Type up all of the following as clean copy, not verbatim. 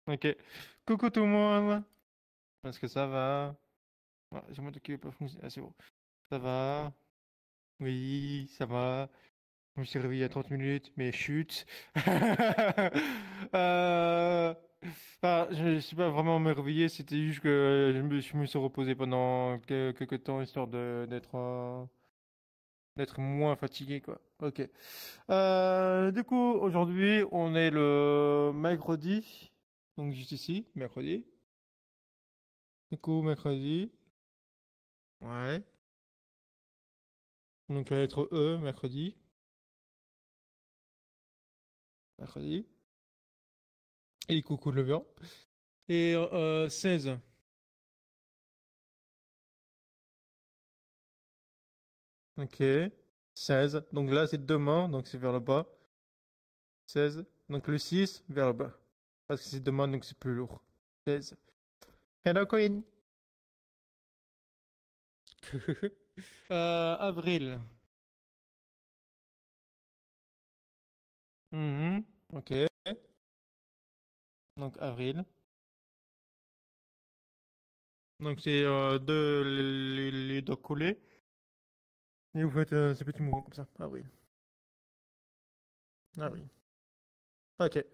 Ok. Coucou tout le monde. Est-ce que ça va? Ah, j'ai mon truc qui veut pas fonctionner. Ah, c'est bon. Ça va? Oui, ça va. Je me suis réveillé il y a 30 minutes, mais chut. euh... je ne suis pas vraiment me réveiller, c'était juste que je me suis reposé pendant quelques temps, histoire d'être d'être moins fatigué, quoi. Ok. Du coup, aujourd'hui, on est le mercredi. Donc, juste ici, mercredi. Du coup, mercredi. Ouais. Donc la lettre E, mercredi. Mercredi. Et coucou le bien. Et 16. Ok. 16. Donc là, c'est demain, donc c'est vers le bas. 16. Donc le 6, vers le bas. Parce que c'est demain, donc c'est plus lourd. 16. Hello, Queen. Avril. Mhm. Ok. Donc avril. Donc c'est les doigts collés. Et vous faites ces petits mouvements comme ça. Avril. Avril. Ok.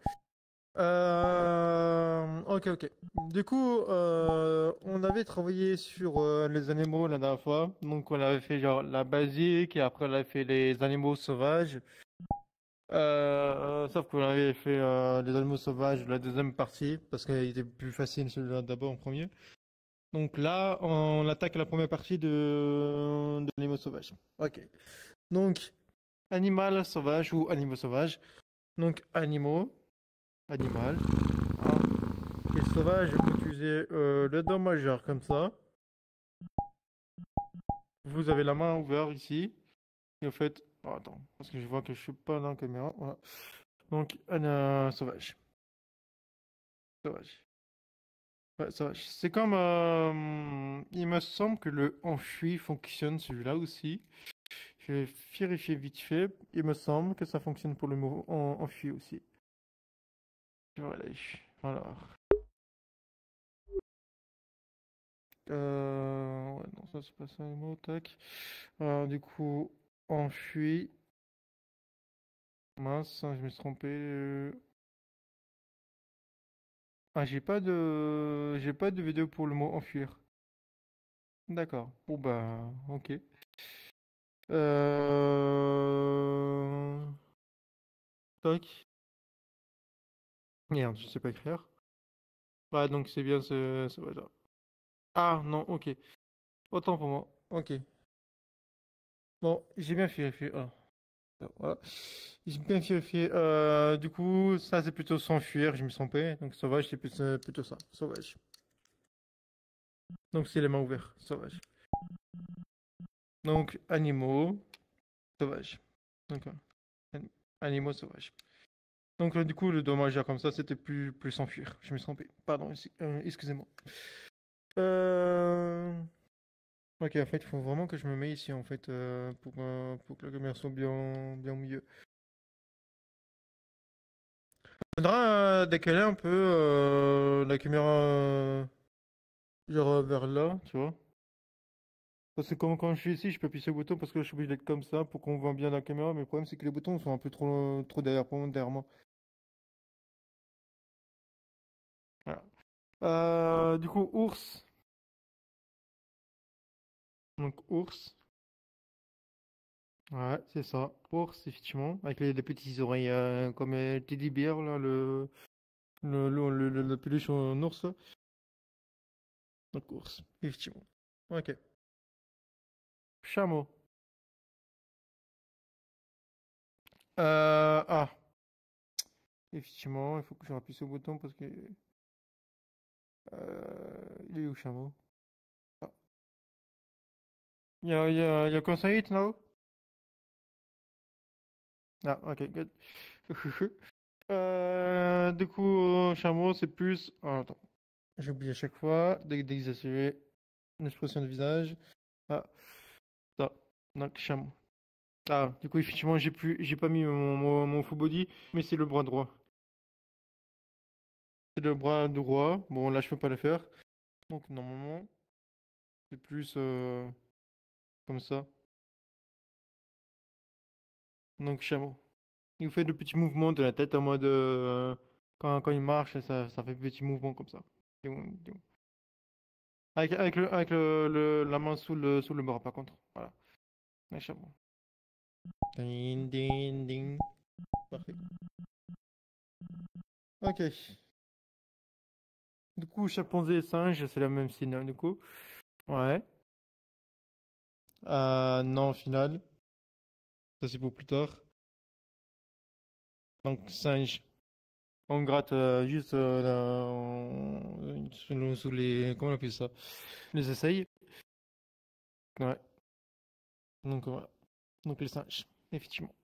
Ok, ok. Du coup, on avait travaillé sur les animaux la dernière fois. Donc, on avait fait genre la basique et après on avait fait les animaux sauvages. Sauf qu'on avait fait les animaux sauvages la deuxième partie parce qu'il était plus facile celui-là d'abord en premier. Donc là, on attaque la première partie de l'animal sauvage. Ok. Donc, animal sauvage ou animaux sauvages. Donc, animaux, animal. Hein. Et sauvage, je peux utiliser le do majeur comme ça. Vous avez la main ouverte ici. Et en fait, oh, attends, parce que je vois que je suis pas dans la caméra. Voilà. Donc, un sauvage. Sauvage. Ouais, sauvage. C'est comme, il me semble que le enfui fonctionne celui-là aussi. Je vais vérifier vite fait. Il me semble que ça fonctionne pour le mot enfui aussi. Voilà. Alors. Ouais, non, ça c'est pas ça le mot. Tac. Du coup, enfui. Mince, hein, je me suis trompé. Ah, j'ai pas de vidéo pour le mot enfuir. D'accord. Bon bah, ok. Euh... Tac. Merde, je sais pas écrire. Ouais, donc c'est bien voilà. Ah, non, ok. Autant pour moi. Ok. Bon, j'ai bien vérifié. Ah, voilà. J'ai bien vérifié. Du coup, ça c'est plutôt s'enfuir, je me suis trompé. Donc sauvage, c'est plutôt ça. Sauvage. Donc c'est les mains ouvertes. Sauvage. Donc animaux, sauvage. D'accord. An- Animaux sauvages. Donc du coup, le dommage comme ça, c'était plus s'enfuir. Je me suis trompé. Pardon, excusez-moi. Euh... Ok, en fait, il faut vraiment que je me mette ici, en fait, pour que la caméra soit bien au milieu. Faudra décaler un peu la caméra, genre vers là, tu vois. Parce que quand je suis ici, je peux appuyer sur le bouton parce que je suis obligé d'être comme ça pour qu'on voit bien la caméra. Mais le problème, c'est que les boutons sont un peu trop derrière moi. Voilà. Du coup, ours. Donc, ours. Ouais, c'est ça. Ours, effectivement. Avec les petits oreilles comme Teddy Bear, là, la peluche en ours. Là. Donc, ours, effectivement. Ok. Chameau. Ah, effectivement, il faut que je rappuie sur le bouton parce que. Il est où, chameau? Ah. Il y a Conseil, là-haut? Ah, ok, good. Du coup, chameau, c'est plus. Ah, attends. J'oublie à chaque fois d'exagérer l'expression de visage. Ah, ça. Donc, chameau. Ah, du coup, effectivement, j'ai pas mis mon full body, mais c'est le bras droit. C'est le bras droit. Bon, là, je peux pas le faire. Donc, normalement, c'est plus comme ça. Donc, chameau. Il fait de petits mouvements de la tête en mode quand il marche, ça fait des petits mouvements comme ça. La main sous le bras, par contre. Voilà. Un chameau. Ding, ding, ding. Parfait. Ok. Du coup, chimpanzé et singe, c'est la même scène, hein, du coup. Ouais. Non, au final. Ça, c'est pour plus tard. Donc, singe. On gratte juste sous les. Comment on appelle ça? Les aisselles. Ouais. Donc, voilà. Donc, les singes. Effectivement.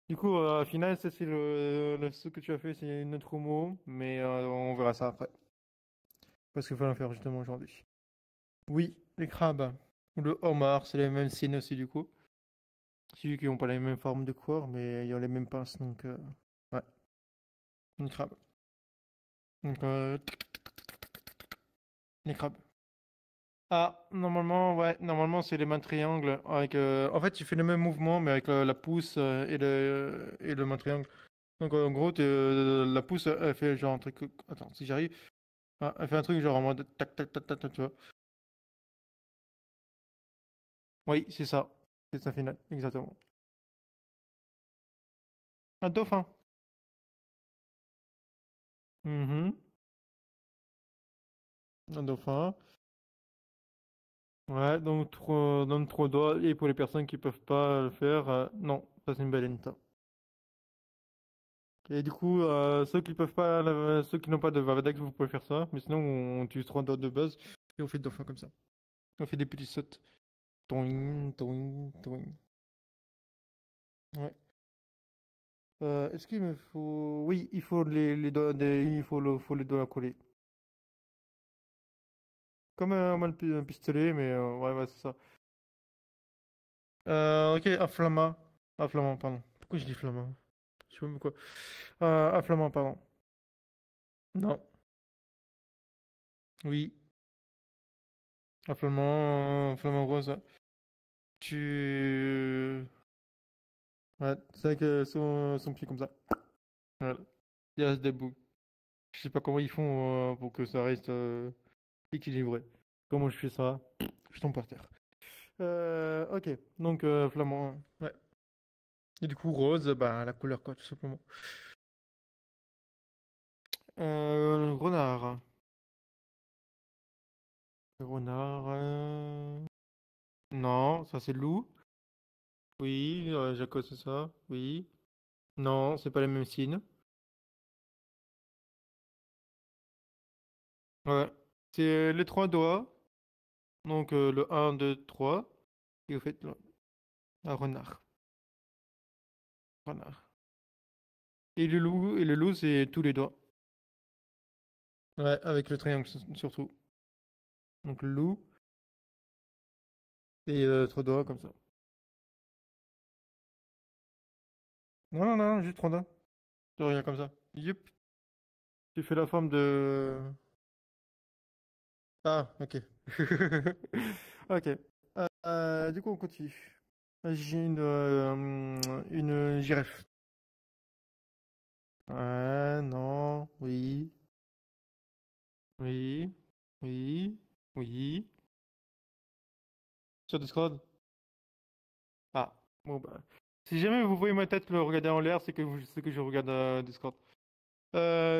Du coup, au final, ça, c'est ce que tu as fait, c'est notre mot. Mais on verra ça après. Parce qu'il faut en faire justement aujourd'hui. Oui, les crabes. Ou le homard, c'est les mêmes signes aussi, du coup. C'est juste qu'ils n'ont pas les mêmes formes de corps, mais ils ont les mêmes pinces. Donc, ouais. Une crabe. Donc, les crabes. Ah, normalement, ouais, normalement c'est les mains triangles avec. En fait, tu fais le même mouvement, mais avec la pouce et le main triangle. Donc, en gros, la pouce, elle fait genre un truc. Attends, si j'arrive. Ah, elle fait un truc genre en mode tac tac tac tac, tac, tu vois. Oui, c'est ça. C'est ça final, exactement. Un dauphin. Mhm. Un dauphin. Ouais, donc donne trois doigts. Et pour les personnes qui peuvent pas le faire, non, ça c'est une baleine, ça. Et du coup, ceux qui n'ont pas de Varadax, vous pouvez faire ça. Mais sinon, on utilise trois doigts de base et on fait deux fois comme ça. On fait des petits sauts. Toing, toing, toing. Ouais. Est-ce qu'il me faut... Oui, il faut les doigts, faut les doigts coller. Comme un pistolet, mais ouais, ouais, c'est ça. Ok, un flamma. Un flamand, pardon. Pourquoi je dis flamand? Je sais pas pourquoi. Un flamand, pardon. Non. Oui. Un flamand rose. Ouais. Tu... Ouais, c'est avec son pied comme ça. Voilà. Il reste debout. Je sais pas comment ils font pour que ça reste équilibré. Comment je fais ça? Je tombe par terre. Ok, donc flamand. Ouais. Et du coup, rose, bah la couleur quoi, tout simplement. Renard. Renard. Non, ça c'est loup. Oui, Jaco, c'est ça. Oui. Non, c'est pas les mêmes signes. Ouais. C'est les trois doigts. Donc le un 2 3. Et vous faites un renard. Renard. Et le loup, c'est tous les doigts. Ouais, avec le triangle surtout. Donc le loup et trois doigts comme ça. Non, non, non, juste trois doigts. Tu regardes comme ça. Yup. Tu fais la forme de... Ah, ok. Ok. Du coup, on continue. J'ai une girafe. Non, oui, oui, oui, oui. Sur Discord? Ah, bon bah. Si jamais vous voyez ma tête le regarder en l'air, c'est que je regarde Discord.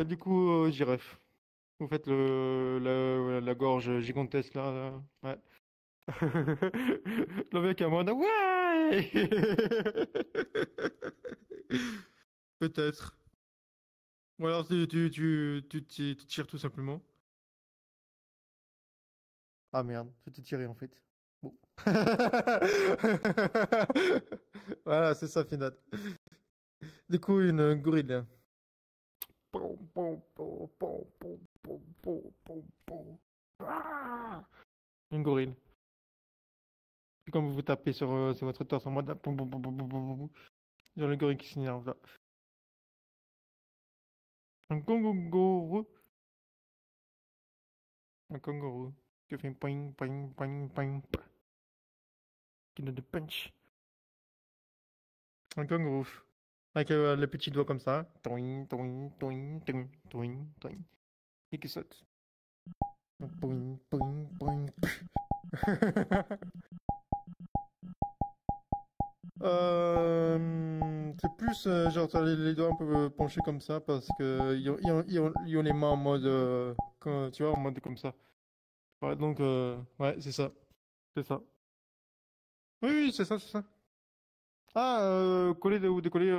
Du coup, girafe. Vous faites la gorge gigantesque là. Ouais. Le mec à mode, ouais! Peut-être. Ou alors tu tires tout simplement. Ah merde, je t'ai tiré en fait. Bon. Voilà, c'est ça, final. Du coup, une gorille. Pom, pom, pom, pom, pom, pom, pom, pom, pom. Ah, une gorille. C'est comme vous tapez sur votre torse en mode là, boum, boum, boum, boum, boum, boum, boum. Genre le gorille qui s'énerve là. Un kangourou. Un kangourou. Qui fait poing, poing, poing, poing. Qui donne de punch. Un kangourou. Avec le petit doigt comme ça. Toing, toing, toing, toing, toing, toing. Et qui saute. Poing, poing, poing. C'est plus genre t'as les doigts un peu penchés comme ça parce que ils ont les mains en mode tu vois en mode comme ça. Ouais, donc ouais c'est ça, c'est ça. Oui oui c'est ça c'est ça. Ah coller ou décoller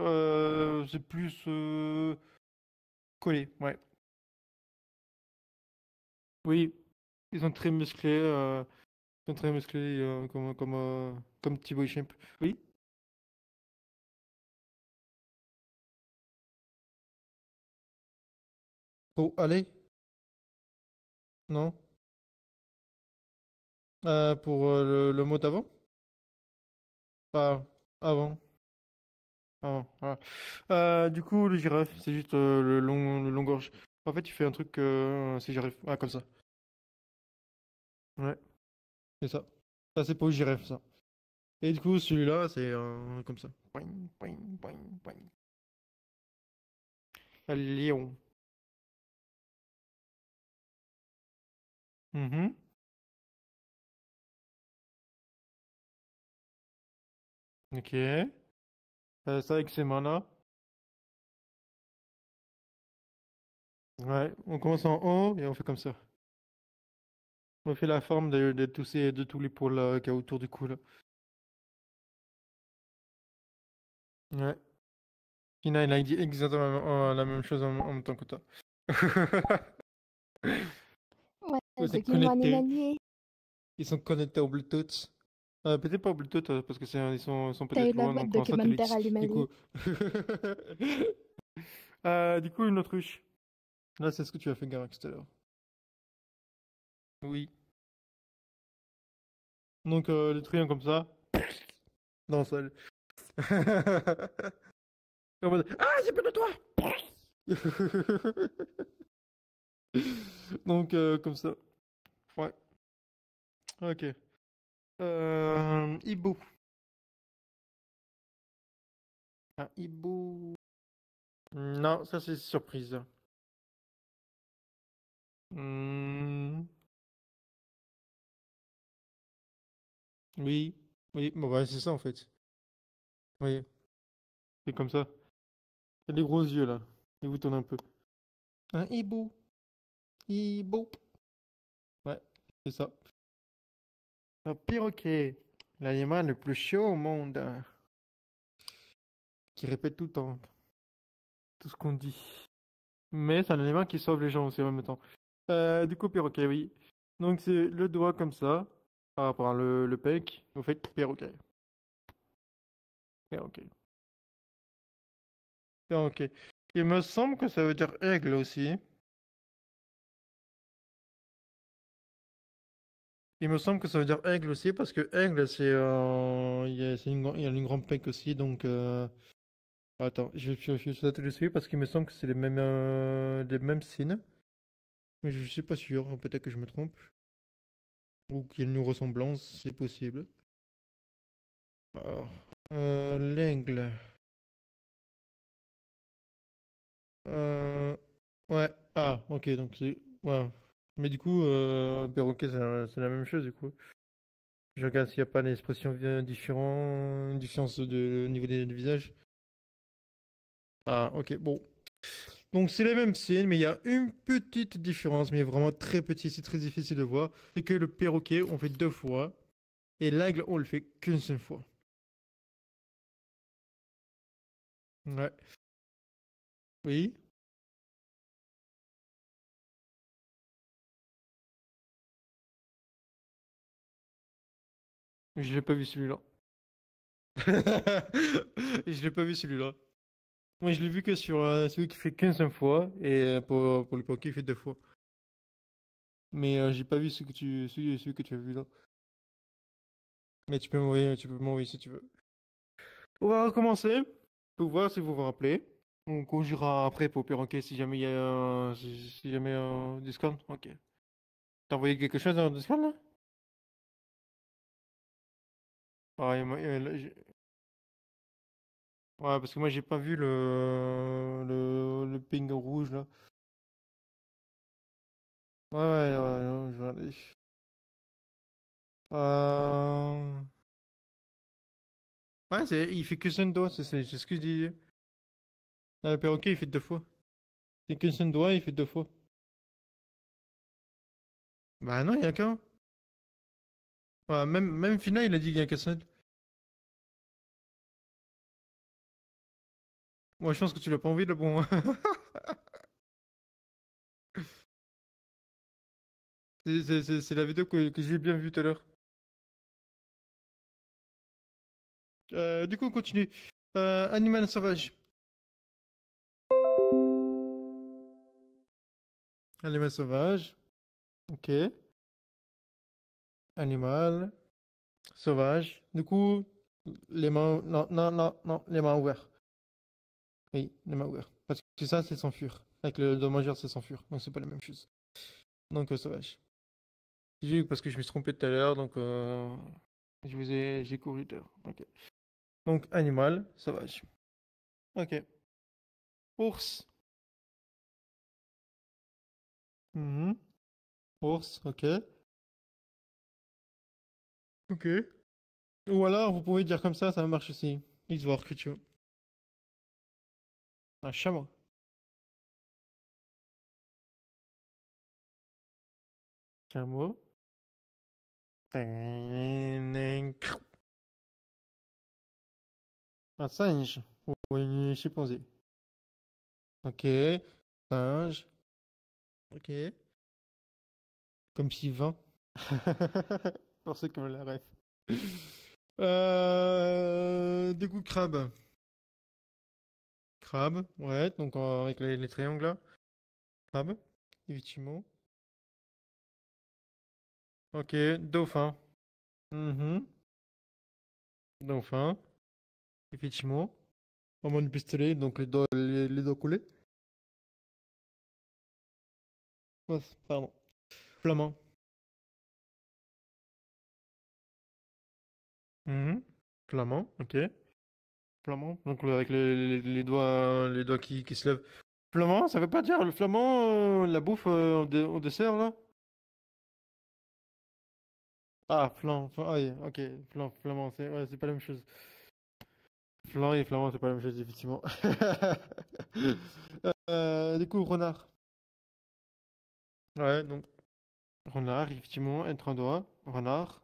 c'est plus coller ouais. Oui ils sont très musclés ils sont très musclés comme Thibaut Champ. Oui. Oh allez non pour le mot d'avant pas avant. Ah, voilà. Du coup, le girafe, c'est juste le long gorge. En fait, il fait un truc, c'est girafe. Ah, comme ça. Ouais, c'est ça. Ça, c'est pour le girafe, ça. Et du coup, celui-là, c'est comme ça. Poing, poing, poing, poing. Un lion. Mhm. Ok. Ça, avec ses mains-là. Ouais, on commence en haut et on fait comme ça. On fait la forme de tous les pôles qu'il y a autour du cou, là. Ouais. Tina, il a dit exactement la même chose en même temps que toi. Ouais, Ouais, c'est document connecté. animalier. Ils sont connectés au Bluetooth. Peut-être pas au Bluetooth parce que ils sont T'as eu peut-être la loin, voix de donc en documentaire satellite. Du animalier. coup, du coup, une autruche. Là, c'est ce que tu as fait, Garax, tout à l'heure. Oui. Donc, les truands comme ça. Non, ça. En mode, ah, j'ai peur de toi! Donc, comme ça. Ouais. Ok. Hibou. Un hibou. Non, ça, c'est surprise. Hmm, oui. Oui, bon, ouais, c'est ça, en fait. Oui, c'est comme ça. Il a des gros yeux, là. Il vous tourne un peu. Un hibou. Hibou. Ouais, c'est ça. Un perroquet. L'animal le plus chaud au monde. Qui répète tout le temps. Tout ce qu'on dit. Mais c'est un animal qui sauve les gens aussi en même temps. Du coup, perroquet, oui. Donc c'est le doigt comme ça. Par rapport à le pec. Vous faites perroquet. Perroquet. Perroquet. Il me semble que ça veut dire aigle aussi. Il me semble que ça veut dire aigle aussi parce que aigle, il y a une grande pec aussi. Donc, attends, je vais vérifier ça tout de suite parce qu'il me semble que c'est les mêmes signes. Mais je suis pas sûr, peut-être que je me trompe. Ou qu'il y ait une ressemblance, c'est possible. Alors, l'aigle. Euh, ouais, ah, ok, donc c'est. Ouais. Mais du coup, perroquet, c'est la même chose du coup. Je regarde s'il n'y a pas d'expression différente, une différence de niveau des visages. Ah, ok, bon. Donc c'est les mêmes signes, mais il y a une petite différence, mais vraiment très petite, c'est très difficile de voir. C'est que le perroquet, on fait deux fois, et l'aigle, on le fait qu'une seule fois. Ouais. Oui, je l'ai pas vu celui-là. Je l'ai pas vu celui-là. Moi, je l'ai vu que sur celui qui fait qu'une seule fois, et pour le perroquet, il fait deux fois. Mais j'ai pas vu celui que tu as vu là. Mais tu peux m'envoyer si tu veux. On va recommencer pour voir si vous vous rappelez. On jouera après pour perroquet si jamais il y a si jamais un Discord. Ok. T'as envoyé quelque chose dans le Discord là? Ah, ouais, parce que moi j'ai pas vu le ping rouge là. Ouais, ouais, ouais, non, je vais aller. Euh... Ouais, il fait que son doigt, c'est ce que je disais. Ah, le perroquet il fait deux fois. C'est que son doigt, il fait deux fois. Bah non, il y a qu'un. Ouais, même Fina, il a dit qu'il y a qu'un seul. Moi, je pense que tu l'as pas envie, là, bon. C'est la vidéo que j'ai bien vue tout à l'heure. Du coup, on continue. Animal sauvage. Animal sauvage. Ok. Animal sauvage. Du coup, les mains. Non, non, non, non, les mains ouvertes. Oui, les mains ouvertes. Parce que ça, c'est s'enfuir. Avec le dommageur, c'est s'enfuir. Donc, c'est pas la même chose. Donc, sauvage. Parce que je me suis trompé tout à l'heure, donc j'ai couru tout à l'heure. Ok. Donc, animal sauvage. Ok. Ours. Mhm. Ours, ok. Ok. Ou alors, vous pouvez dire comme ça marche aussi. Ivoire que tu veux. Un chameau. Chameau. Un singe. Ou une chimpanzé. Ok. Singe. Ok. Comme Sylvain. Pour ceux qui ont la ref. Du coup, crabe. Crabe, ouais, donc avec les triangles là. Crabe, effectivement. Ok, dauphin. Mhm. Dauphin, effectivement. En mode pistolet, donc les doigts collés. Ouais, pardon. Flamand. Mhm. Flamand, ok. Flamand, donc avec les doigts qui se lèvent. Flamand, ça veut pas dire le flamand, la bouffe au dessert là? Ah, ah, oui, ok. Flamand, c'est ouais, c'est pas la même chose. Flan et flamand, c'est pas la même chose, effectivement. Du coup, renard. Ouais, donc, renard, effectivement, être un doigt. Renard,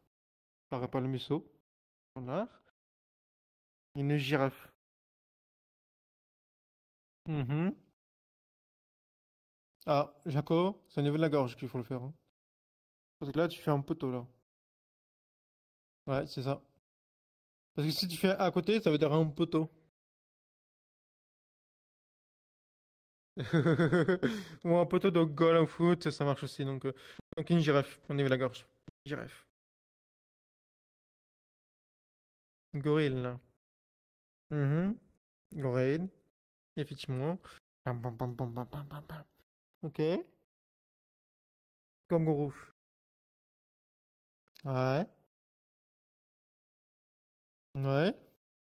paraît pas le museau. Renard. Une girafe. Mhm. Ah, Jaco, c'est au niveau de la gorge qu'il faut le faire, hein. Parce que là, tu fais un poteau, là. Ouais, c'est ça. Parce que si tu fais à côté, ça veut dire un poteau. Ou un poteau de goal en foot, ça marche aussi. Donc une girafe, au niveau de la gorge. Girafe. Gorille. Mhm. Gorille, effectivement. Pam, pam, pam, pam, pam, pam, pam, pam. Ok. Kangourou. Ouais. Ouais.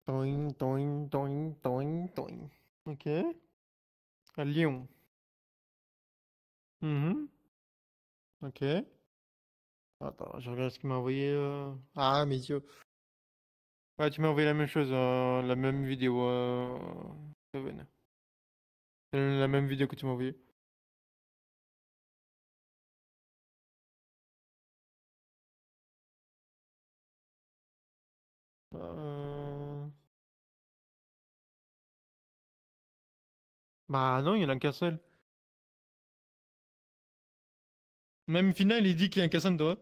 Toing, toing, toing, toing, toing. Ok. Un lion. Mhm. Ok. Attends, je regarde ce qu'il m'a envoyé. Ah, mes yeux. Ouais, tu m'as envoyé la même chose, la même vidéo. Seven. C'est la même vidéo que tu m'as envoyé. Euh... Bah non, il y en a qu'un seul. Même final, il dit qu'il y a un qu'un doigt.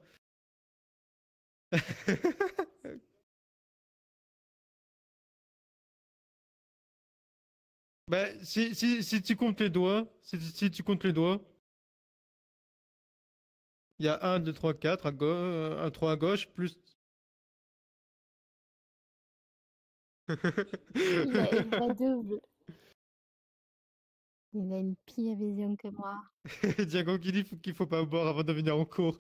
Bah, si tu comptes les doigts, si tu comptes les doigts, il y a un 2 3 4 à gauche, un 3 à gauche, plus. Il a une voix double. Il a une pire vision que moi. Diago qui dit qu'il faut pas boire avant de venir en cours.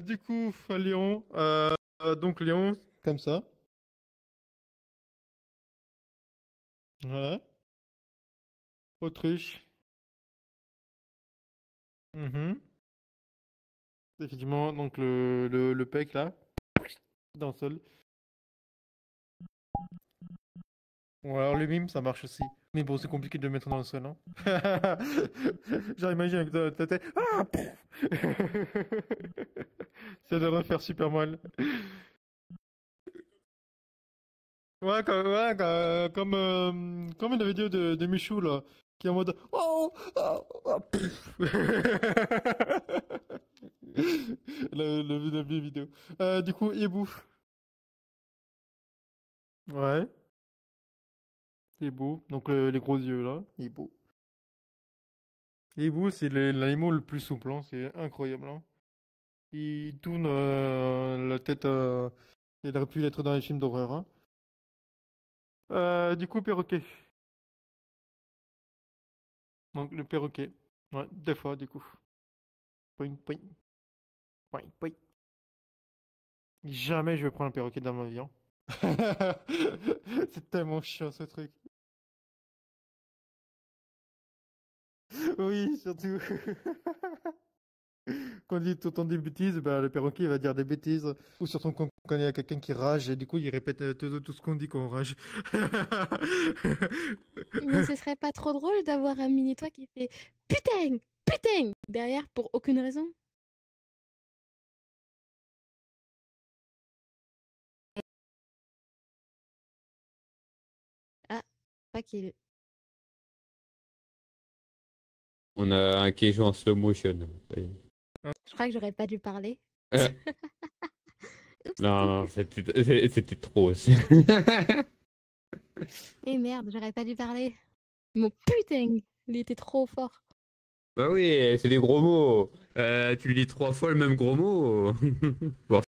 Du coup, Léon, donc Léon, comme ça. Voilà. Autriche. Mhm. Effectivement, donc le pec là, dans le sol. Ou alors le mime, ça marche aussi. Mais bon, c'est compliqué de le mettre dans le sol, hein. Genre, imagine avec ta tête. Ah, pff. Ça devrait faire super mal. Comme une vidéo de Michou, là, qui est en mode oh, oh, oh, pff. La vieille vidéo. Du coup, hibou. Ouais, hibou. Donc les gros yeux, là. Hibou. Hibou, c'est l'animal le plus souple, hein. C'est incroyable, hein. Il tourne la tête. Il aurait pu être dans les films d'horreur, hein. Du coup, perroquet. Donc le perroquet. Ouais, des fois, du coup. Poing, poing, poing, poing. Jamais je vais prendre un perroquet dans ma vie, hein. C'est tellement chiant ce truc. Oui, surtout. Quand il t'entend des bêtises, bah, le perroquet il va dire des bêtises. Ou surtout quand il y a quelqu'un qui rage et du coup il répète tout ce qu'on dit quand on rage. Mais ce serait pas trop drôle d'avoir un mini-toi qui fait putain, putain derrière pour aucune raison? Ah, pas qu'il. On a un qui joue en slow motion. Je crois que j'aurais pas dû parler. Euh, Oups. non, c'était trop aussi. Eh merde, j'aurais pas dû parler. Mon putain, il était trop fort. Bah oui, c'est des gros mots. Tu lis 3 fois le même gros mot. Bon,